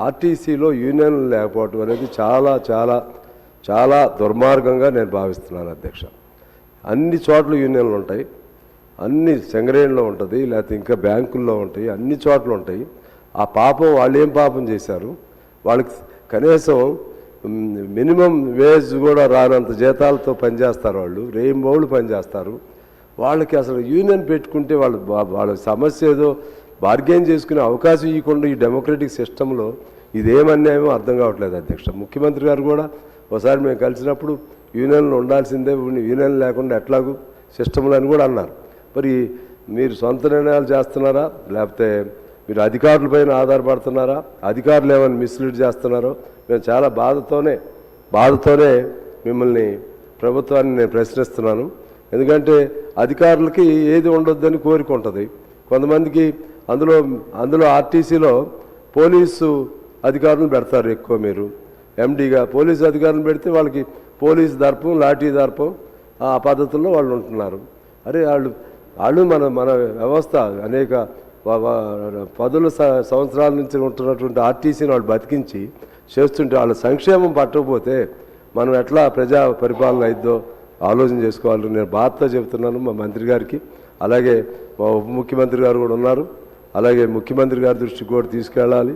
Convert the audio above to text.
ఆర్టీసీలో యూనియన్లు లేకపోవడం అనేది చాలా చాలా చాలా దుర్మార్గంగా నేను భావిస్తున్నాను అధ్యక్ష. అన్ని చోట్ల యూనియన్లు ఉంటాయి, అన్ని సింగరేణిలో ఉంటుంది, లేకపోతే ఇంకా బ్యాంకుల్లో ఉంటాయి, అన్ని చోట్ల ఉంటాయి. ఆ పాపం వాళ్ళు ఏం పాపం చేశారు? వాళ్ళకి కనీసం మినిమం వేజ్ కూడా రానంత జీతాలతో పనిచేస్తారు, వాళ్ళు రేయింబౌళ్ళు పనిచేస్తారు. వాళ్ళకి అసలు యూనియన్ పెట్టుకుంటే వాళ్ళ సమస్య ఏదో బార్గెన్ చేసుకునే అవకాశం ఇవ్వకుండా ఈ డెమోక్రటిక్ సిస్టంలో ఇదేమన్యాయమో అర్థం కావట్లేదు అధ్యక్ష. ముఖ్యమంత్రి గారు కూడా ఒకసారి మేము కలిసినప్పుడు యూనియన్లు ఉండాల్సిందే, యూనియన్ లేకుండా ఎట్లాగూ సిస్టంలో అని కూడా అన్నారు. మరి మీరు సొంత నిర్ణయాలు చేస్తున్నారా, లేకపోతే మీరు అధికారులపైన ఆధారపడుతున్నారా, అధికారులు ఏమైనా మిస్లీడ్ చేస్తున్నారో? మేము చాలా బాధతోనే మిమ్మల్ని, ప్రభుత్వాన్ని నేను ప్రశ్నిస్తున్నాను. ఎందుకంటే అధికారులకి ఏది ఉండొద్దని కోరిక ఉంటుంది కొంతమందికి. అందులో ఆర్టీసీలో పోలీసు అధికారులను పెడతారు ఎక్కువ. మీరు ఎండీగా పోలీసు అధికారులను పెడితే వాళ్ళకి పోలీసు దర్పం, లాఠీ దర్పం ఆ పద్ధతుల్లో వాళ్ళు ఉంటున్నారు. అరే వాళ్ళు మన వ్యవస్థ అనేక పదుల సంవత్సరాల నుంచి ఉంటున్నటువంటి ఆర్టీసీని వాళ్ళు బతికించి చేస్తుంటే వాళ్ళ సంక్షేమం పట్టకపోతే మనం ఎట్లా ప్రజా పరిపాలన అయిద్దో ఆలోచన చేసుకోవాలని నేను బాధతో చెబుతున్నాను మా మంత్రి గారికి. అలాగే మా ఉప ముఖ్యమంత్రి గారు కూడా ఉన్నారు, అలాగే ముఖ్యమంత్రి గారి దృష్టికి కూడా తీసుకెళ్ళాలి.